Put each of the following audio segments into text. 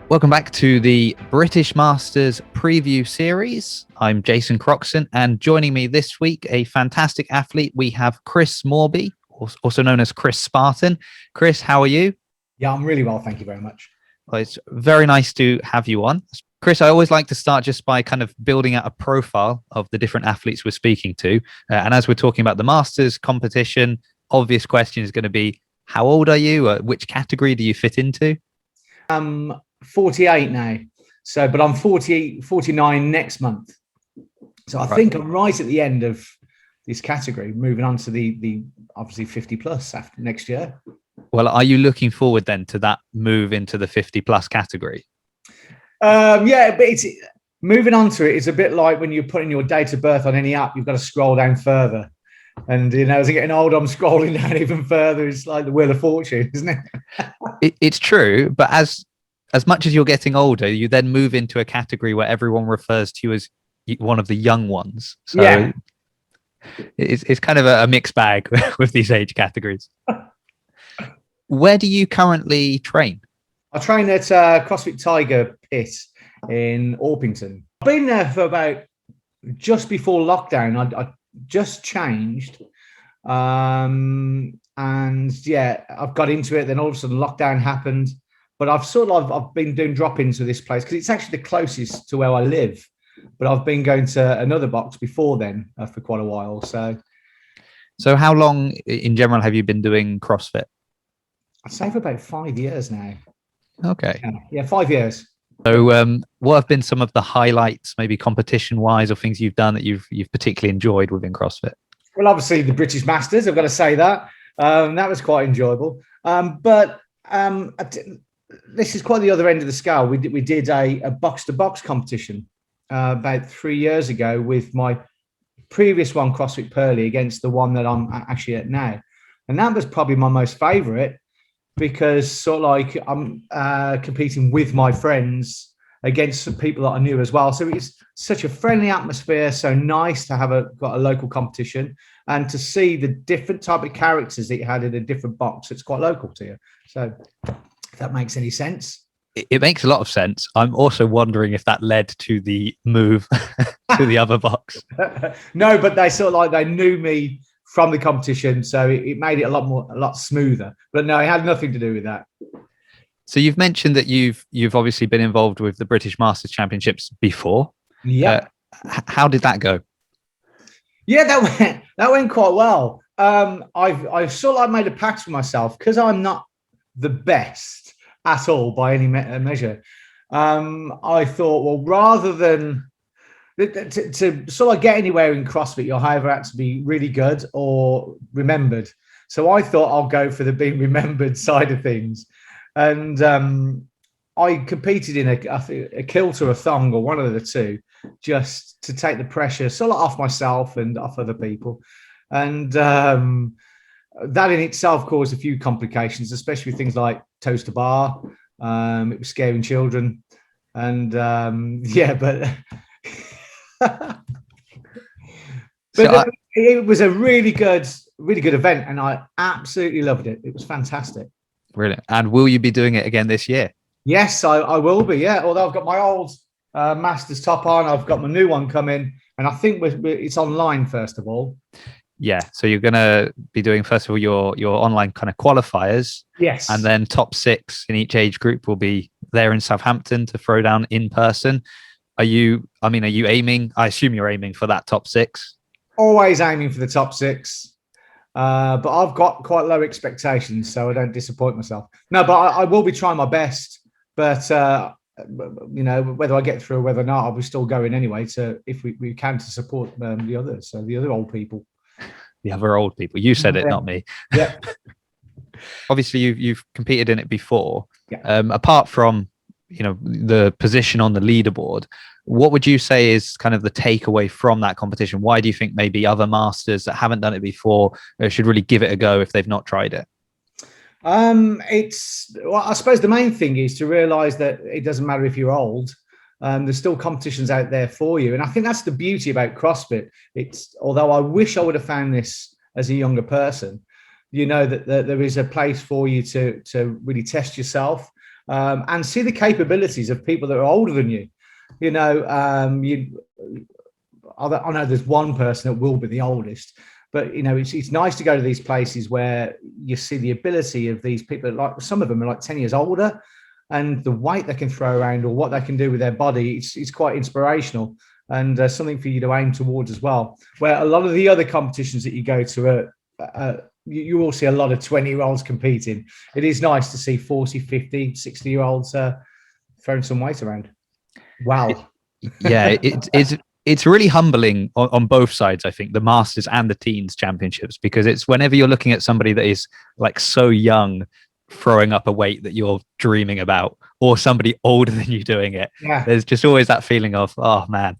Welcome back to the British Masters preview series. I'm Jason Croxon, and joining me this week, a fantastic athlete, we have Chris Morbey, also known as Chris Spartan. Chris, how are you? Yeah, I'm really well. Thank you very much. Well, it's very nice to have you on. Chris, I always like to start just by kind of building out a profile of the different athletes we're speaking to. And as we're talking about the Masters competition, obvious question is going to be, how old are you? Which category do you fit into? I'm 48 now. But I'm 49 next month. So I think I'm right at the end of this category, moving on to the obviously 50 plus after next year. Well, are you looking forward then to that move into the 50 plus category? Yeah, but it's moving on to it. It's a bit like when you're putting your date of birth on any app, you've got to scroll down further. And, as I'm getting older, I'm scrolling down even further. It's like the Wheel of Fortune, isn't it? It's true. But as much as you're getting older, you then move into a category where everyone refers to you as one of the young ones. So yeah, it's kind of a mixed bag with these age categories. Where do you currently train? I train at CrossFit Tiger Pit in Orpington. I've been there for about just before lockdown. I just changed. And yeah, I've got into it. Then all of a sudden lockdown happened. But I've been doing drop-ins to this place because it's actually the closest to where I live. But I've been going to another box before then for quite a while. So how long in general have you been doing CrossFit? I'd say for about 5 years now. Okay. Yeah, 5 years. So what have been some of the highlights, maybe competition-wise, or things you've done that you've particularly enjoyed within CrossFit? Well, obviously the British Masters, I've got to say that. That was quite enjoyable. But this is quite the other end of the scale. We did a box-to-box competition about 3 years ago with my previous one, CrossFit Purley, against the one that I'm actually at now. And that was probably my most favourite because sort of like I'm competing with my friends against some people that I knew as well. So it's such a friendly atmosphere, so nice to have got a local competition and to see the different type of characters that you had in a different box. It's quite local to you. So if that makes any sense. It makes a lot of sense. I'm also wondering if that led to the move to the other box. No, but they knew me from the competition, so it made it a lot smoother. But no, it had nothing to do with that. So you've mentioned that you've obviously been involved with the British Masters Championships before. Yeah. How did that go? Yeah, that went quite well. I've sort of like made a pact for myself because I'm not the best at all by any measure. I thought, well, rather than to sort of get anywhere in CrossFit, you'll either have to be really good or remembered. So I thought I'll go for the being remembered side of things. And I competed in a kilt or a thong or one of the two, just to take the pressure sort of off myself and off other people. And that in itself caused a few complications, especially with things like toes to bar. It was scaring children. And it was a really good event, and I absolutely loved it. It was fantastic. Brilliant. And will you be doing it again this year? Yes, I will be. Yeah, although I've got my old Masters top on, I've got my new one coming, and I think it's online first of all. Yeah, so you're going to be doing first of all your online kind of qualifiers. Yes, and then top 6 in each age group will be there in Southampton to throw down in person. Are you aiming? I assume you're aiming for that top 6. Always aiming for the top 6. But I've got quite low expectations, so I don't disappoint myself. No, but I will be trying my best. But whether I get through or whether or not, I'll be still going anyway. If we can, to support the others, so the other old people. The other old people. You said it, not me. Yeah. Obviously, you've competed in it before. Yeah. Apart from the position on the leaderboard, what would you say is kind of the takeaway from that competition? Why do you think maybe other masters that haven't done it before should really give it a go if they've not tried it? I suppose the main thing is to realize that it doesn't matter if you're old. There's still competitions out there for you, and I think that's the beauty about CrossFit. Although I wish I would have found this as a younger person, that there is a place for you to really test yourself. and see the capabilities of people that are older than you. You know, I know there's one person that will be the oldest, but you know, it's nice to go to these places where you see the ability of these people. Like some of them are like 10 years older, and the weight they can throw around or what they can do with their body, it's quite inspirational, and something for you to aim towards as well. Where a lot of the other competitions that you go to you will see a lot of 20-year-olds competing. It is nice to see 40, 50, 60-year-olds throwing some weight around. Wow. Yeah, it's really humbling on both sides, I think, the Masters and the Teens Championships, because it's whenever you're looking at somebody that is like so young throwing up a weight that you're dreaming about, or somebody older than you doing it, there's just always that feeling of, oh man,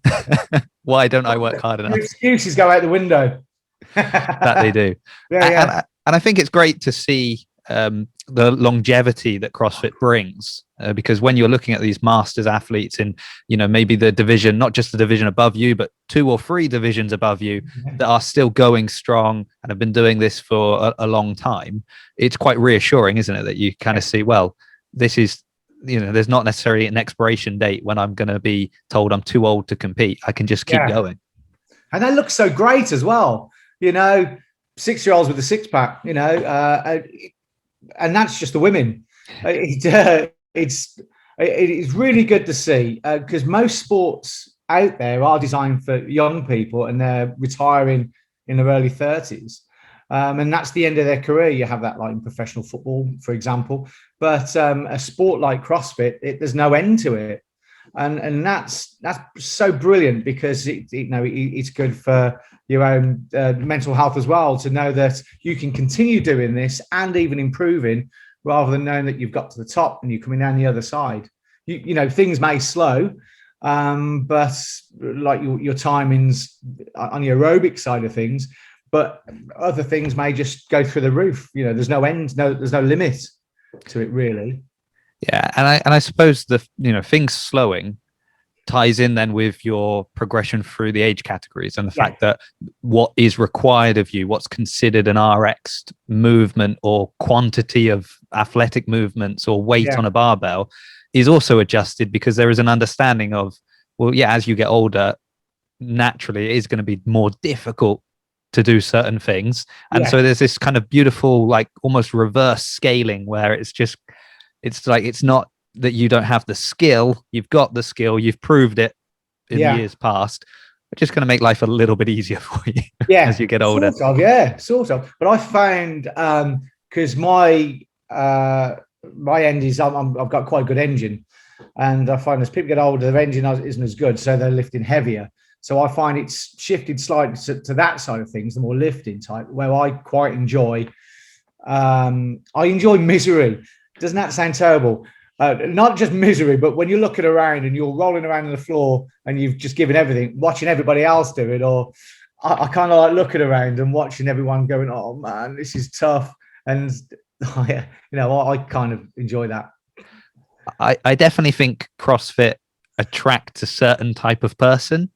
why don't I work hard enough? The excuses go out the window. That they do. And I think it's great to see the longevity that CrossFit brings, because when you're looking at these masters athletes in, you know, maybe the division, not just the division above you, but 2 or 3 divisions above you that are still going strong and have been doing this for a long time, it's quite reassuring, isn't it, that you kind of see, well, this is, you know, there's not necessarily an expiration date when I'm going to be told I'm too old to compete. I can just keep going. And they look so great as well, you know, 6-year-olds with a six-pack, you know, and that's just the women. It's really good to see, because most sports out there are designed for young people and they're retiring in their early 30s. And that's the end of their career. You have that like in professional football, for example. But a sport like CrossFit, there's no end to it. And that's so brilliant, because it's good for your own mental health as well, to know that you can continue doing this and even improving, rather than knowing that you've got to the top and you're coming down the other side. You know, things may slow, but like your timings on the aerobic side of things, but other things may just go through the roof. You know, there's no end, there's no limit to it, really. Yeah, and I suppose the, you know, things slowing ties in then with your progression through the age categories, and the fact that what is required of you, what's considered an RX movement or quantity of athletic movements or weight on a barbell, is also adjusted, because there is an understanding of, well, yeah, as you get older, naturally it is going to be more difficult to do certain things. And so there's this kind of beautiful, like almost reverse scaling, where it's like, it's not that you don't have the skill, you've got the skill, you've proved it in years past. It's just going to make life a little bit easier for you as you get older. Sort of. But I found, because my end is, I've got quite a good engine, and I find as people get older, their engine isn't as good, so they're lifting heavier. So I find it's shifted slightly to that side of things, the more lifting type, where I quite enjoy. I enjoy misery. Doesn't that sound terrible? Not just misery, but when you're looking around and you're rolling around on the floor and you've just given everything, watching everybody else do it, or I kind of like looking around and watching everyone going, oh man, this is tough. And, you know, I kind of enjoy that. I definitely think CrossFit attracts a certain type of person.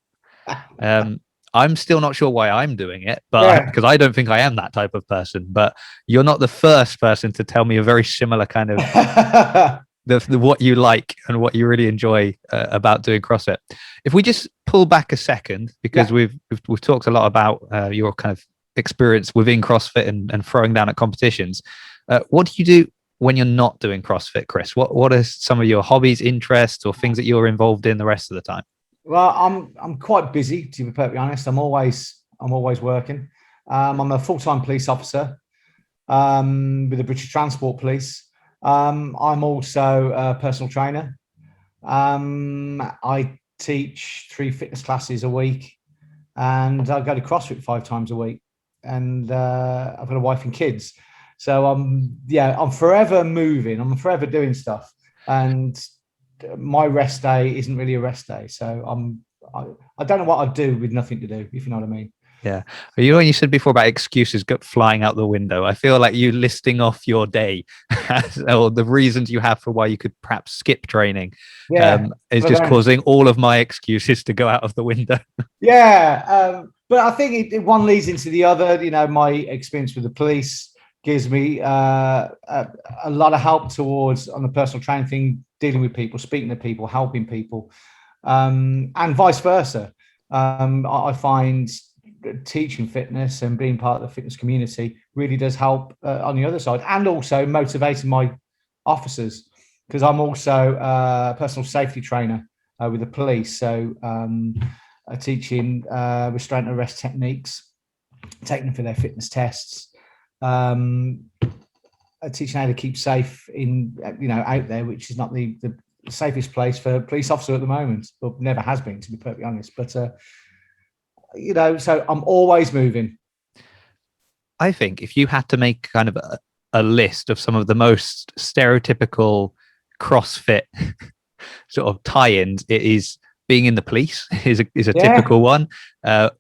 I'm still not sure why I'm doing it, but because I don't think I am that type of person. But you're not the first person to tell me a very similar kind of the what you like and what you really enjoy about doing CrossFit. If we just pull back a second, because we've talked a lot about your kind of experience within CrossFit and throwing down at competitions. What do you do when you're not doing CrossFit, Chris? What are some of your hobbies, interests, or things that you're involved in the rest of the time? Well, I'm quite busy, to be perfectly honest. I'm always working. I'm a full-time police officer with the British Transport Police. I'm also a personal trainer. I teach 3 fitness classes a week, and I go to CrossFit 5 times a week. And I've got a wife and kids, so I'm forever moving. I'm forever doing stuff, and my rest day isn't really a rest day. So I don't know what I'd do with nothing to do, if you know what I mean. Yeah. You know, when you said before about excuses flying out the window, I feel like you listing off your day or the reasons you have for why you could perhaps skip training is just causing all of my excuses to go out of the window. But I think one leads into the other. You know, my experience with the police, gives me a lot of help towards on the personal training thing, dealing with people, speaking to people, helping people, and vice versa. I find teaching fitness and being part of the fitness community really does help on the other side, and also motivating my officers, because I'm also a personal safety trainer with the police. So teaching restraint and arrest techniques, taking them for their fitness tests, teaching how to keep safe in, out there, which is not the safest place for a police officer at the moment, but never has been, to be perfectly honest. But so I'm always moving. I think if you had to make kind of a list of some of the most stereotypical CrossFit sort of tie-ins, it is being in the police is a typical one,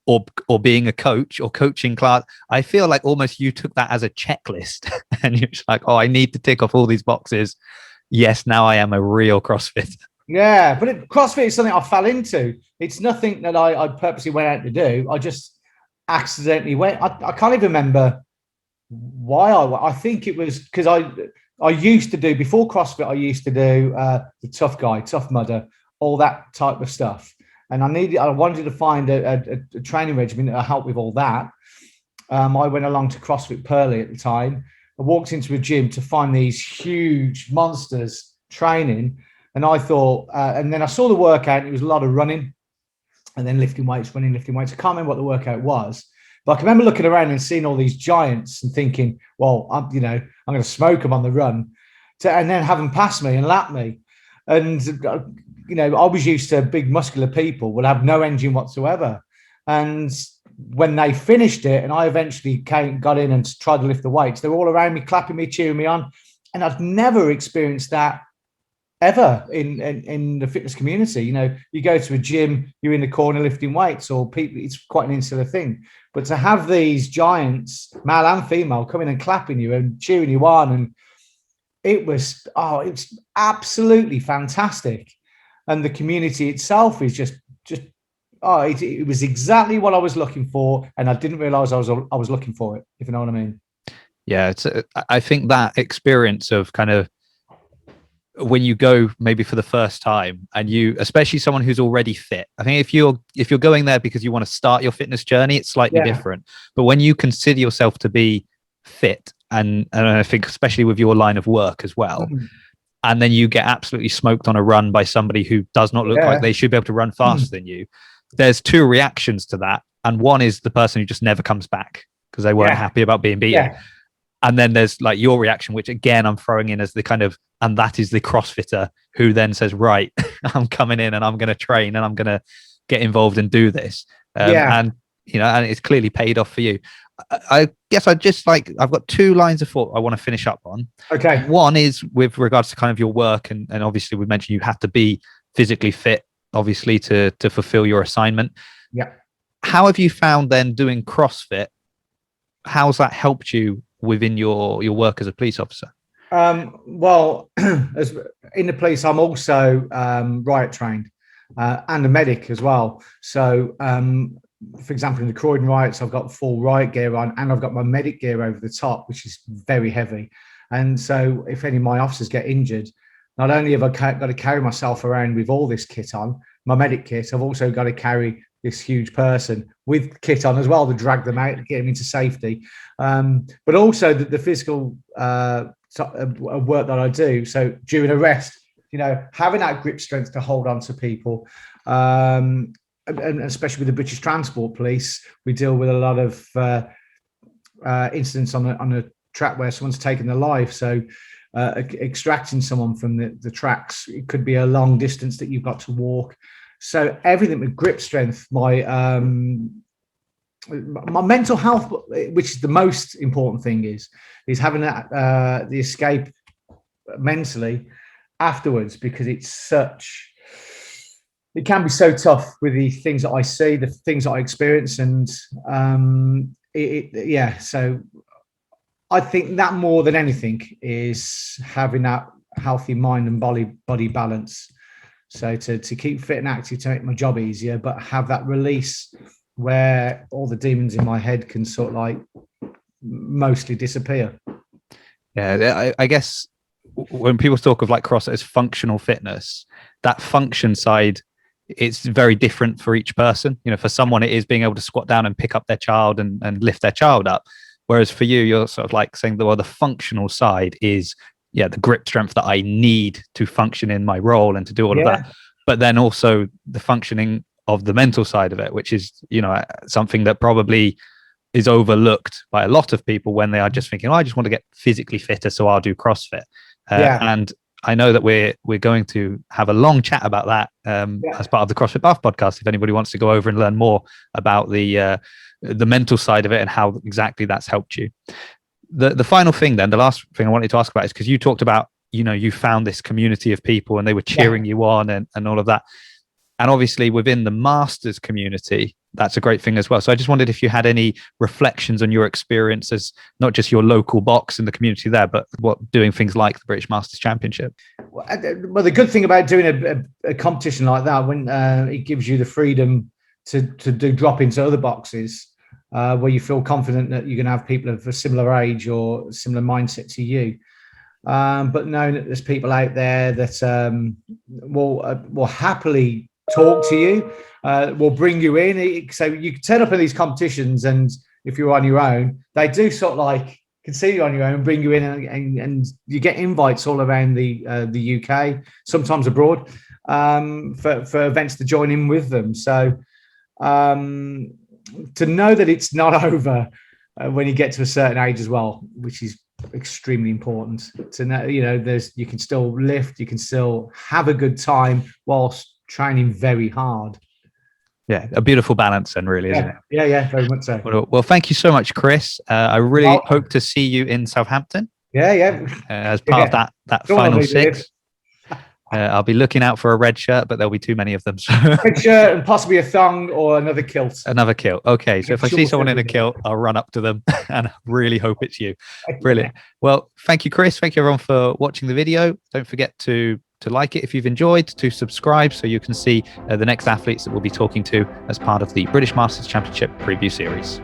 or being a coach or coaching class. I feel like almost you took that as a checklist and you're just like, oh, I need to tick off all these boxes. Yes, now I am a real CrossFit. Yeah, but CrossFit is something I fell into. It's nothing that I purposely went out to do. I just accidentally went. I can't even remember why I think it was because I used to do, before CrossFit, I used to do the tough guy, tough mudder, all that type of stuff. And I wanted to find a training regimen that would help with all that. I went along to CrossFit Purley at the time. I walked into a gym to find these huge monsters training. And I thought, and then I saw the workout, and it was a lot of running and then lifting weights, running, lifting weights. I can't remember what the workout was, but I can remember looking around and seeing all these giants and thinking, well, I'm going to smoke them on the run, and then have them pass me and lap me. And, I was used to big muscular people would have no engine whatsoever. And when they finished it and I eventually got in and tried to lift the weights, they were all around me, clapping me, cheering me on. And I've never experienced that ever in the fitness community. You go to a gym, you're in the corner lifting weights, or people, it's quite an insular thing. But to have these giants, male and female, coming and clapping you and cheering you on, and it's absolutely fantastic. And the community itself is just it was exactly what I was looking for, and I didn't realize I was looking for it, if you know what I mean. Yeah, I think that experience of kind of when you go maybe for the first time, and you, especially someone who's already fit, I think if you're going there because you want to start your fitness journey, it's slightly different. But when you consider yourself to be fit, and I think especially with your line of work as well, and then you get absolutely smoked on a run by somebody who does not look like they should be able to run faster than you, there's two reactions to that. And one is the person who just never comes back because they weren't happy about being beaten. Yeah. And then there's like your reaction, which again, I'm throwing in as the kind of, and that is the CrossFitter who then says, right, I'm coming in and I'm going to train and I'm going to get involved and do this. And, and it's clearly paid off for you. I guess I've got two lines of thought I want to finish up on. Okay. One is with regards to kind of your work. And obviously we mentioned you had to be physically fit, obviously, to fulfill your assignment. Yeah. How have you found then doing CrossFit? How's that helped you within your work as a police officer? Well, as in the police, I'm also riot trained and a medic as well. So, for example, in the Croydon riots, I've got full riot gear on, and I've got my medic gear over the top, which is very heavy. And so if any of my officers get injured, not only have I got to carry myself around with all this kit on, my medic kit, I've also got to carry this huge person with kit on as well to drag them out, to get them into safety. But also the physical work that I do. So during arrest, having that grip strength to hold on to people, and especially with the British Transport Police, we deal with a lot of incidents on a track where someone's taken their life. So extracting someone from the tracks, it could be a long distance that you've got to walk. So everything with grip strength, my mental health, which is the most important thing, is having that the escape mentally afterwards, because it can be so tough with the things that I see, the things that I experience, and so I think that more than anything is having that healthy mind and body balance. So to keep fit and active, to make my job easier, but have that release where all the demons in my head can sort of like mostly disappear. Yeah, I guess when people talk of like CrossFit as functional fitness, that function side, it's very different for each person. You know, for someone, it is being able to squat down and pick up their child and lift their child up. Whereas for you, you're sort of like saying the functional side is, yeah, the grip strength that I need to function in my role and to do all of that. But then also the functioning of the mental side of it, which is, you know, something that probably is overlooked by a lot of people when they are just thinking, oh, I just want to get physically fitter, so I'll do CrossFit. And I know that we're going to have a long chat about that as part of the CrossFit Buff podcast. If anybody wants to go over and learn more about the mental side of it and how exactly that's helped you. The final thing, then, the last thing I wanted to ask about is because you talked about, you know, you found this community of people and they were cheering you on and all of that. And obviously within the masters community, that's a great thing as well. So I just wondered if you had any reflections on your experience as not just your local box in the community there, but what doing things like the British Masters Championship. Well, the good thing about doing a competition like that, when it gives you the freedom to do drop into other boxes where you feel confident that you're going to have people of a similar age or similar mindset to you. But knowing that there's people out there that will happily talk to you, will bring you in. So you can turn up in these competitions, and if you're on your own, they do sort of like can see you on your own, bring you in, and you get invites all around the UK, sometimes abroad, for events to join in with them. So to know that it's not over when you get to a certain age as well, which is extremely important to know. You know, you can still lift, you can still have a good time whilst training very hard. Yeah, a beautiful balance, then, really, isn't it? Yeah, very much so. Well, thank you so much, Chris. I really hope to see you in Southampton. As part of that final six. I'll be looking out for a red shirt, but there'll be too many of them. So. Red shirt and possibly a thong or another kilt. Another kilt. Okay, so if I see someone in a kilt, I'll run up to them and really hope it's you. Brilliant. Well, thank you, Chris. Thank you, everyone, for watching the video. Don't forget to like it if you've enjoyed, to subscribe so you can see the next athletes that we'll be talking to as part of the British Masters Championship preview series.